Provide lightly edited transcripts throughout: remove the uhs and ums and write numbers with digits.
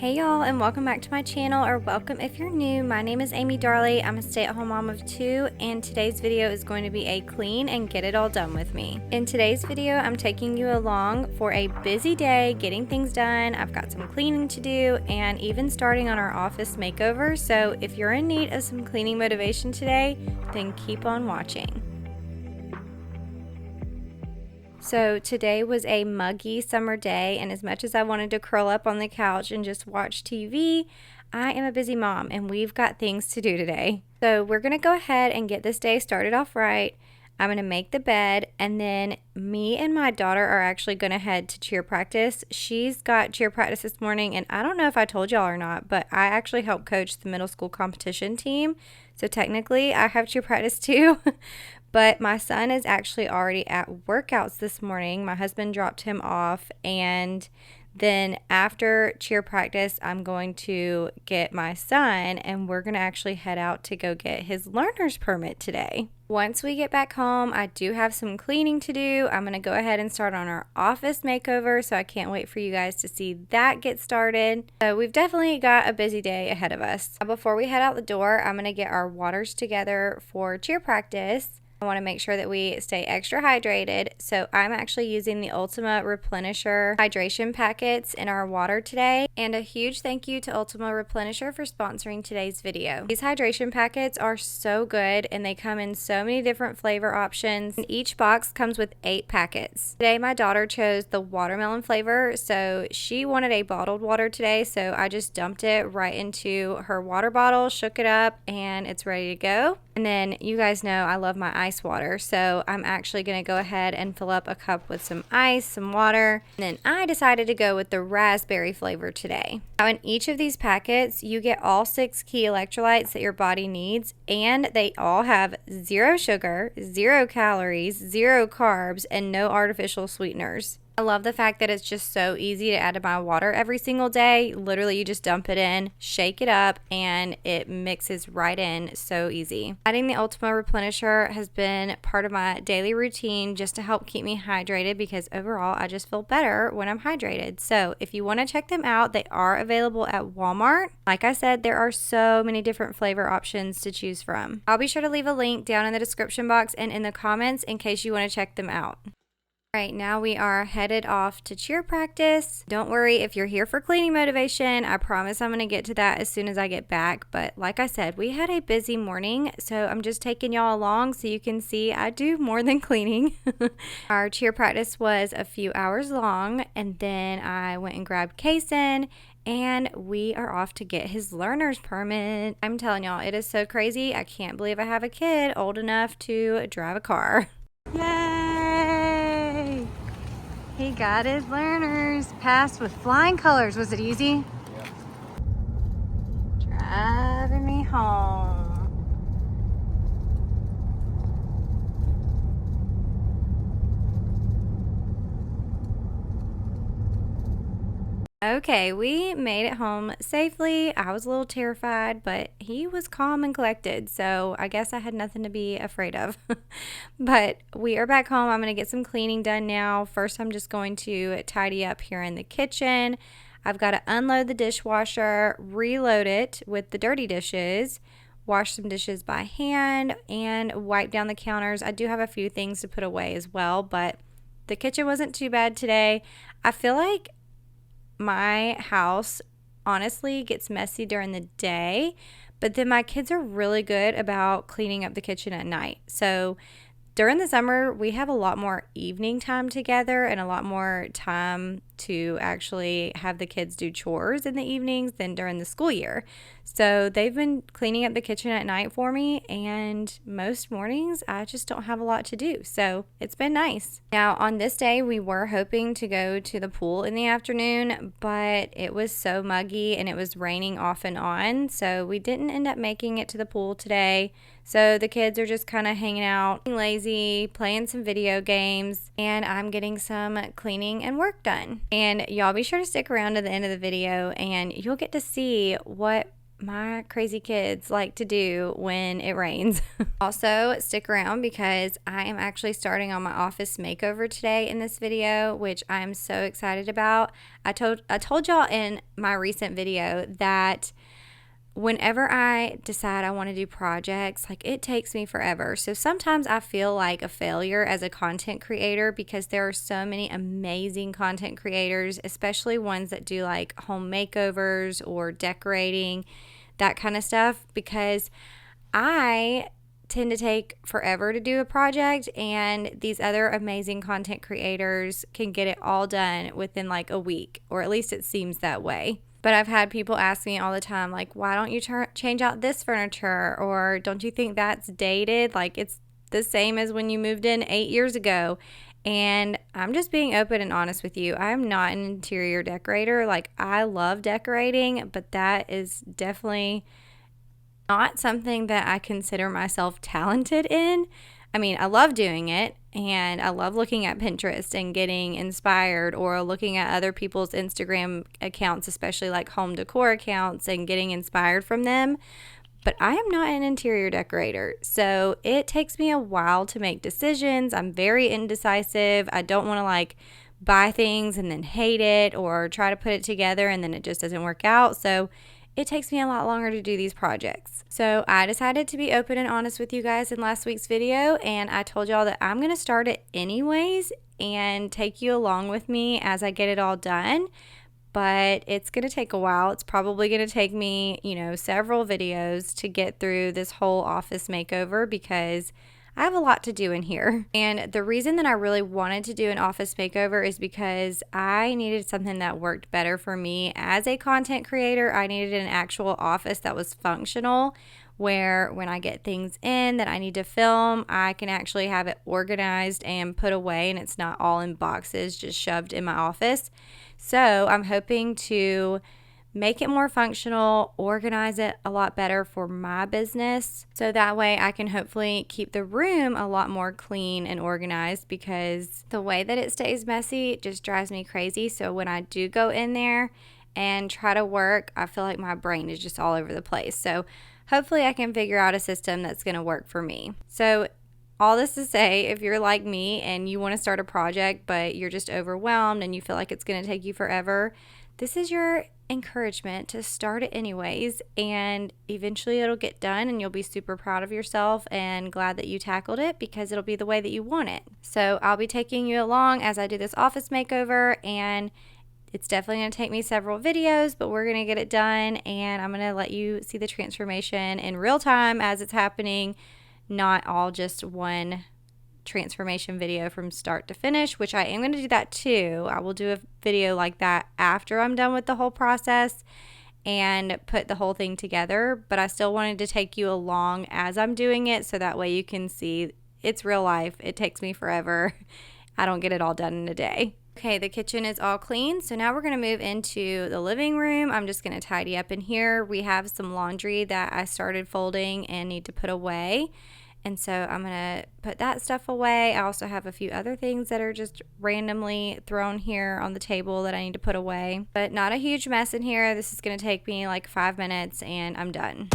Hey y'all, and welcome back to my channel, or welcome if you're new. My name is Amy Darley. I'm a stay-at-home mom of 2, and today's video is going to be a clean and get it all done with me. In today's video, I'm taking you along for a busy day getting things done. I've got some cleaning to do and even starting on our office makeover. So if you're in need of some cleaning motivation today, then keep on watching. So today was a muggy summer day, and as much as I wanted to curl up on the couch and just watch TV, I am a busy mom and we've got things to do today. So we're going to go ahead and get this day started off right. I'm going to make the bed, and then me and my daughter are actually going to head to cheer practice. She's got cheer practice this morning, and I don't know if I told y'all or not, but I actually help coach the middle school competition team. So technically I have cheer practice too. But my son is actually already at workouts this morning. My husband dropped him off, and then after cheer practice, I'm going to get my son, and we're going to actually head out to go get his learner's permit today. Once we get back home, I do have some cleaning to do. I'm going to go ahead and start on our office makeover, so I can't wait for you guys to see that get started. So we've definitely got a busy day ahead of us. Before we head out the door, I'm going to get our waters together for cheer practice. I want to make sure that we stay extra hydrated, so I'm actually using the Ultima Replenisher hydration packets in our water today. And a huge thank you to Ultima Replenisher for sponsoring today's video. These hydration packets are so good, and they come in so many different flavor options. And each box comes with 8 packets. Today my daughter chose the watermelon flavor, so she wanted a bottled water today, so I just dumped it right into her water bottle, shook it up, and it's ready to go. And then you guys know I love my ice water, so I'm actually going to go ahead and fill up a cup with some ice, some water, and then I decided to go with the raspberry flavor today. Now in each of these packets, you get all 6 key electrolytes that your body needs, and they all have 0 sugar, 0 calories, 0 carbs, and no artificial sweeteners. I love the fact that it's just so easy to add to my water every single day. Literally, you just dump it in, shake it up, and it mixes right in so easy. Adding the Ultima Replenisher has been part of my daily routine just to help keep me hydrated, because overall I just feel better when I'm hydrated. So if you want to check them out, they are available at Walmart. Like I said, there are so many different flavor options to choose from. I'll be sure to leave a link down in the description box and in the comments in case you want to check them out. Right now we are headed off to cheer practice. Don't worry if you're here for cleaning motivation. I promise I'm going to get to that as soon as I get back. But like I said, we had a busy morning, so I'm just taking y'all along so you can see I do more than cleaning. Our cheer practice was a few hours long, and then I went and grabbed Kason, and we are off to get his learner's permit. I'm telling y'all, it is so crazy. I can't believe I have a kid old enough to drive a car. Yay! He got his learner's passed with flying colors. Was it easy? Yep. Driving me home. Okay, we made it home safely. I was a little terrified, but he was calm and collected, so I guess I had nothing to be afraid of. But we are back home. I'm going to get some cleaning done now. First, I'm just going to tidy up here in the kitchen. I've got to unload the dishwasher, reload it with the dirty dishes, wash some dishes by hand, and wipe down the counters. I do have a few things to put away as well, but the kitchen wasn't too bad today. I feel like my house honestly gets messy during the day, but then my kids are really good about cleaning up the kitchen at night. So during the summer, we have a lot more evening time together and a lot more time to actually have the kids do chores in the evenings than during the school year. So they've been cleaning up the kitchen at night for me, and most mornings I just don't have a lot to do. So it's been nice. Now on this day, we were hoping to go to the pool in the afternoon, but it was so muggy and it was raining off and on. So we didn't end up making it to the pool today. So the kids are just kind of hanging out, being lazy, playing some video games, and I'm getting some cleaning and work done. And y'all be sure to stick around to the end of the video, and you'll get to see what my crazy kids like to do when it rains. Also, stick around because I am actually starting on my office makeover today in this video, which I'm so excited about. I told y'all in my recent video that whenever I decide I want to do projects, like, it takes me forever. So sometimes I feel like a failure as a content creator because there are so many amazing content creators, especially ones that do like home makeovers or decorating, that kind of stuff, because I tend to take forever to do a project, and these other amazing content creators can get it all done within like a week, or at least it seems that way. But I've had people ask me all the time, like, why don't you change out this furniture? Or don't you think that's dated? Like, it's the same as when you moved in 8 years ago. And I'm just being open and honest with you. I'm not an interior decorator. Like, I love decorating, but that is definitely not something that I consider myself talented in. I mean, I love doing it, and I love looking at Pinterest and getting inspired, or looking at other people's Instagram accounts, especially like home decor accounts, and getting inspired from them. But I am not an interior decorator, so it takes me a while to make decisions. I'm very indecisive. I don't want to like buy things and then hate it, or try to put it together and then it just doesn't work out. So it takes me a lot longer to do these projects. So I decided to be open and honest with you guys in last week's video, and I told y'all that I'm going to start it anyways and take you along with me as I get it all done. But it's going to take a while. It's probably going to take me, several videos to get through this whole office makeover because I have a lot to do in here. And the reason that I really wanted to do an office makeover is because I needed something that worked better for me as a content creator. I needed an actual office that was functional, where when I get things in that I need to film, I can actually have it organized and put away, and it's not all in boxes just shoved in my office. So I'm hoping to make it more functional, organize it a lot better for my business, so that way I can hopefully keep the room a lot more clean and organized, because the way that it stays messy just drives me crazy. So when I do go in there and try to work, I feel like my brain is just all over the place. So hopefully I can figure out a system that's going to work for me. So all this to say, if you're like me and you want to start a project but you're just overwhelmed and you feel like it's going to take you forever, this is your encouragement to start it anyways, and eventually it'll get done and you'll be super proud of yourself and glad that you tackled it, because it'll be the way that you want it. So I'll be taking you along as I do this office makeover, and it's definitely going to take me several videos, but we're going to get it done, and I'm going to let you see the transformation in real time as it's happening, not all just one transformation video from start to finish, which I am going to do that too. I will do a video like that after I'm done with the whole process and put the whole thing together, but I still wanted to take you along as I'm doing it, so that way you can see it's real life. It takes me forever. I don't get it all done in a day. Okay, the kitchen is all clean, so now we're going to move into the living room. I'm just going to tidy up in here. We have some laundry that I started folding and need to put away. And so I'm going to put that stuff away. I also have a few other things that are just randomly thrown here on the table that I need to put away. But not a huge mess in here. This is going to take me like 5 minutes and I'm done.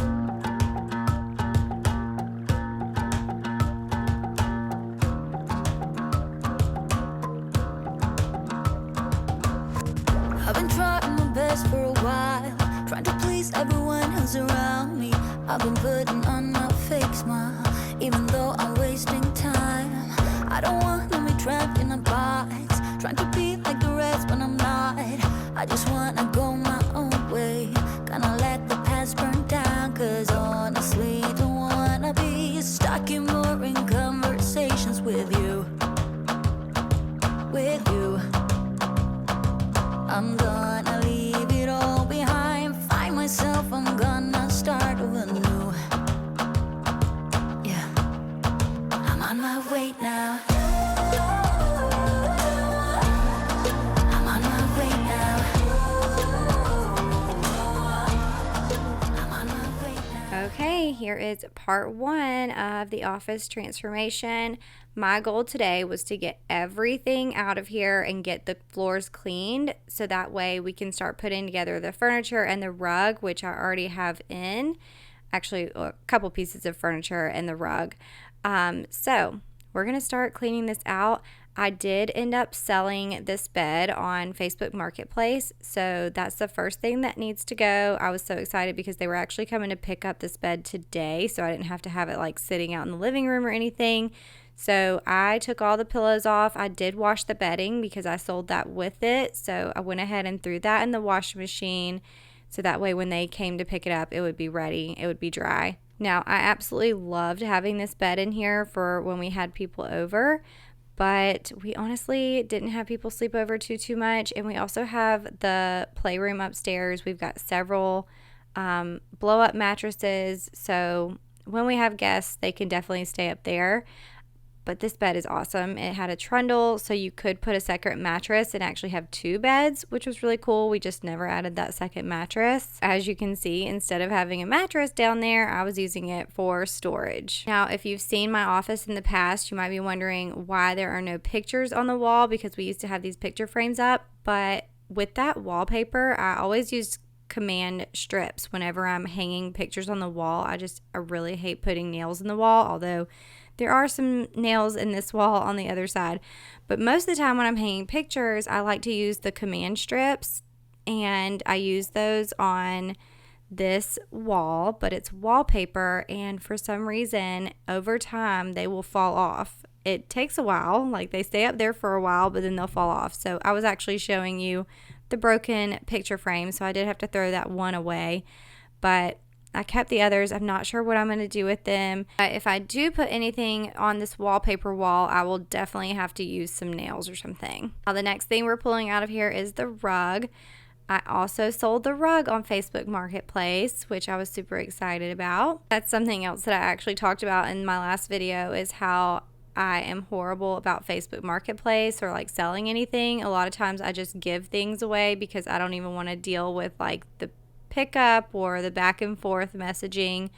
I've been trying my best for a while, trying to please everyone who's around me. I've been putting on a fake smile, even though I'm wasting time. I don't want to be trapped in a box, trying to be like the rest when I'm not. I just want to go my own way, gonna let the past burn down, cause honestly don't want to be stuck in boring conversations with you. I'm gonna leave it all behind, find my Okay, here is part 1 of the office transformation. My goal today was to get everything out of here and get the floors cleaned so that way we can start putting together the furniture and the rug, which I already have in. Actually, a couple pieces of furniture and the rug. So we're going to start cleaning this out. I did end up selling this bed on Facebook Marketplace, so that's the first thing that needs to go. I was so excited because they were actually coming to pick up this bed today, so I didn't have to have it like sitting out in the living room or anything. So I took all the pillows off. I did wash the bedding because I sold that with it, so I went ahead and threw that in the washing machine so that way when they came to pick it up, it would be ready, it would be dry. Now, I absolutely loved having this bed in here for when we had people over, but we honestly didn't have people sleep over too much. And we also have the playroom upstairs. We've got several blow up mattresses, so when we have guests they can definitely stay up there. But this bed is awesome. It had a trundle, so you could put a second mattress and actually have 2 beds, which was really cool. We just never added that second mattress. As you can see, instead of having a mattress down there, I was using it for storage. Now, if you've seen my office in the past, you might be wondering why there are no pictures on the wall, because we used to have these picture frames up. But with that wallpaper, I always used command strips whenever I'm hanging pictures on the wall. I really hate putting nails in the wall, although there are some nails in this wall on the other side. But most of the time when I'm hanging pictures, I like to use the command strips, and I use those on this wall, but it's wallpaper, and for some reason, over time, they will fall off. It takes a while, like they stay up there for a while, but then they'll fall off. So I was actually showing you the broken picture frame, so I did have to throw that one away, but I kept the others. I'm not sure what I'm going to do with them. If I do put anything on this wallpaper wall, I will definitely have to use some nails or something. Now, the next thing we're pulling out of here is the rug. I also sold the rug on Facebook Marketplace, which I was super excited about. That's something else that I actually talked about in my last video, is how I am horrible about Facebook Marketplace or like selling anything. A lot of times I just give things away because I don't even want to deal with like the pickup or the back and forth messaging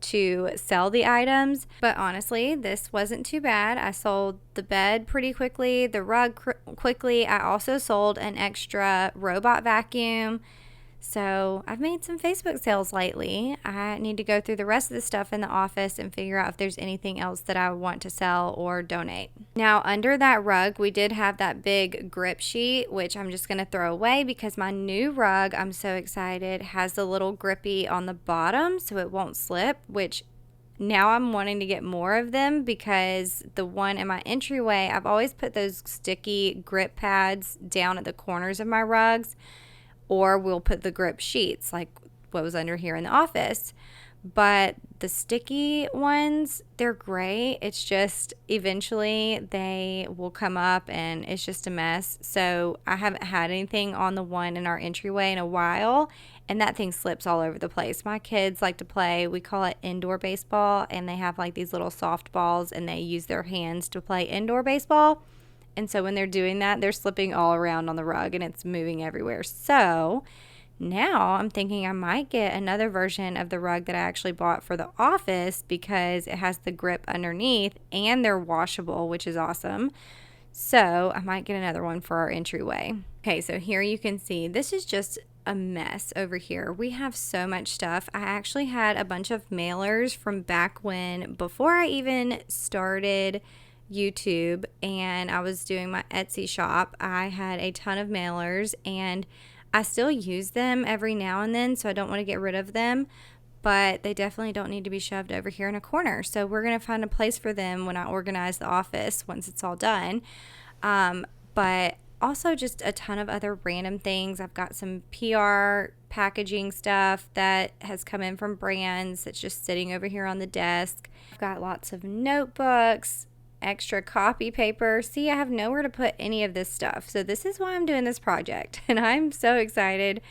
to sell the items. But honestly, this wasn't too bad. I sold the bed pretty quickly, the rug quickly. I also sold an extra robot vacuum. So I've made some Facebook sales lately. I need to go through the rest of the stuff in the office and figure out if there's anything else that I want to sell or donate. Now, under that rug, we did have that big grip sheet, which I'm just going to throw away because my new rug, I'm so excited, has the little grippy on the bottom so it won't slip, which now I'm wanting to get more of them because the one in my entryway, I've always put those sticky grip pads down at the corners of my rugs, or we'll put the grip sheets like what was under here in the office. But the sticky ones, they're great. It's just eventually they will come up and it's just a mess. So I haven't had anything on the one in our entryway in a while, and that thing slips all over the place. My kids like to play, we call it indoor baseball, and they have like these little soft balls and they use their hands to play indoor baseball. And so when they're doing that, they're slipping all around on the rug and it's moving everywhere. So now I'm thinking I might get another version of the rug that I actually bought for the office because it has the grip underneath and they're washable, which is awesome. So I might get another one for our entryway. Okay, so here you can see this is just a mess over here. We have so much stuff. I actually had a bunch of mailers from back when, before I even started YouTube and I was doing my Etsy shop. I had a ton of mailers and I still use them every now and then, so I don't want to get rid of them, but they definitely don't need to be shoved over here in a corner. So we're going to find a place for them when I organize the office once it's all done. But also just a ton of other random things. I've got some PR packaging stuff that has come in from brands that's just sitting over here on the desk. I've got lots of notebooks, extra copy paper. See, I have nowhere to put any of this stuff. So this is why I'm doing this project. And I'm so excited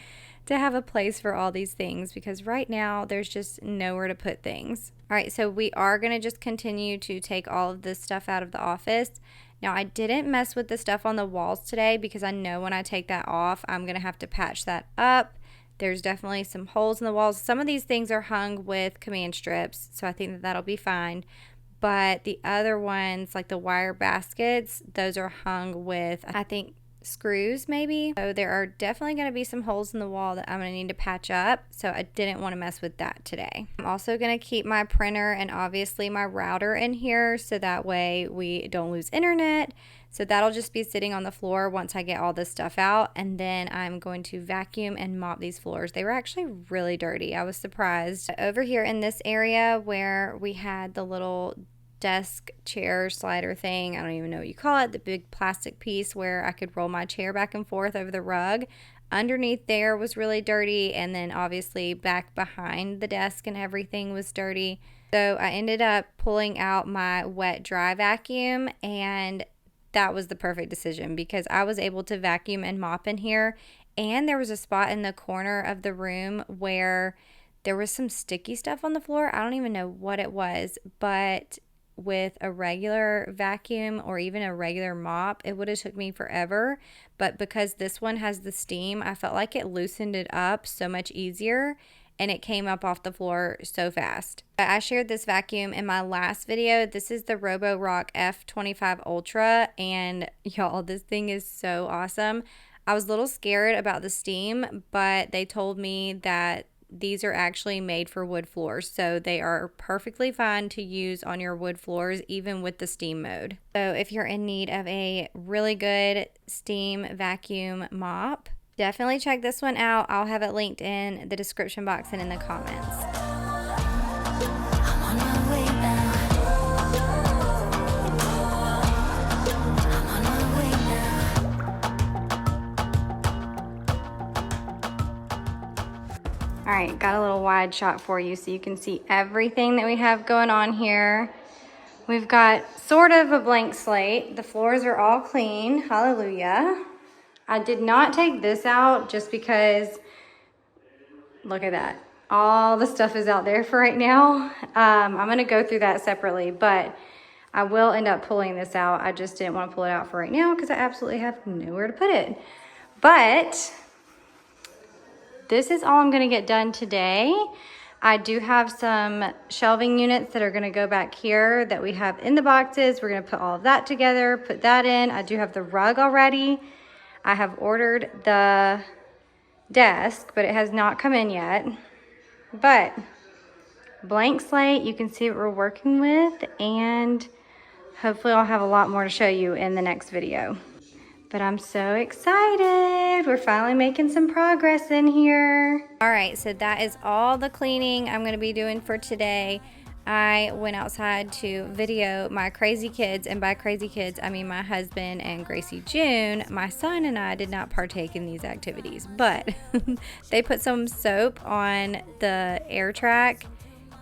to have a place for all these things because right now there's just nowhere to put things. All right, so we are going to just continue to take all of this stuff out of the office. Now, I didn't mess with the stuff on the walls today because I know when I take that off, I'm going to have to patch that up. There's definitely some holes in the walls. Some of these things are hung with command strips, so I think that that'll be fine. But the other ones, like the wire baskets, those are hung with, I think, screws maybe. So there are definitely going to be some holes in the wall that I'm going to need to patch up. So I didn't want to mess with that today. I'm also going to keep my printer and obviously my router in here so that way we don't lose internet. So that'll just be sitting on the floor once I get all this stuff out. And then I'm going to vacuum and mop these floors. They were actually really dirty. I was surprised. Over here in this area where we had the little desk chair slider thing, I don't even know what you call it, the big plastic piece where I could roll my chair back and forth over the rug. Underneath there was really dirty, and then obviously back behind the desk and everything was dirty. So I ended up pulling out my wet dry vacuum, and that was the perfect decision because I was able to vacuum and mop in here. And there was a spot in the corner of the room where there was some sticky stuff on the floor. I don't even know what it was, but with a regular vacuum or even a regular mop, it would have took me forever. But because this one has the steam, I felt like it loosened it up so much easier, and it came up off the floor so fast. I shared this vacuum in my last video. This is the Roborock F25 Ultra, and y'all, this thing is so awesome. I was a little scared about the steam, but they told me that these are actually made for wood floors, so they are perfectly fine to use on your wood floors, even with the steam mode. So if you're in need of a really good steam vacuum mop, definitely check this one out. I'll have it linked in the description box and in the comments. All right, got a little wide shot for you so you can see everything that we have going on here. We've got sort of a blank slate. The floors are all clean, hallelujah. I did not take this out just because, look at that. All the stuff is out there for right now. I'm gonna go through that separately, but I will end up pulling this out. I just didn't want to pull it out for right now because I absolutely have nowhere to put it. But this is all I'm gonna get done today. I do have some shelving units that are gonna go back here that we have in the boxes. We're gonna put all of that together, put that in. I do have the rug already. I have ordered the desk, but it has not come in yet. But blank slate, you can see what we're working with, and hopefully I'll have a lot more to show you in the next video. But I'm so excited. We're finally making some progress in here. All right, so that is all the cleaning I'm gonna be doing for today. I went outside to video my crazy kids, and by crazy kids, I mean my husband and Gracie June. My son and I did not partake in these activities, but they put some soap on the air track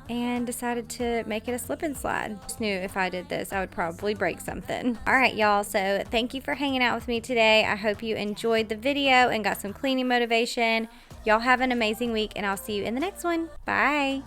and decided to make it a slip and slide. Just knew if I did this, I would probably break something. All right, y'all, so thank you for hanging out with me today. I hope you enjoyed the video and got some cleaning motivation. Y'all have an amazing week, and I'll see you in the next one. Bye.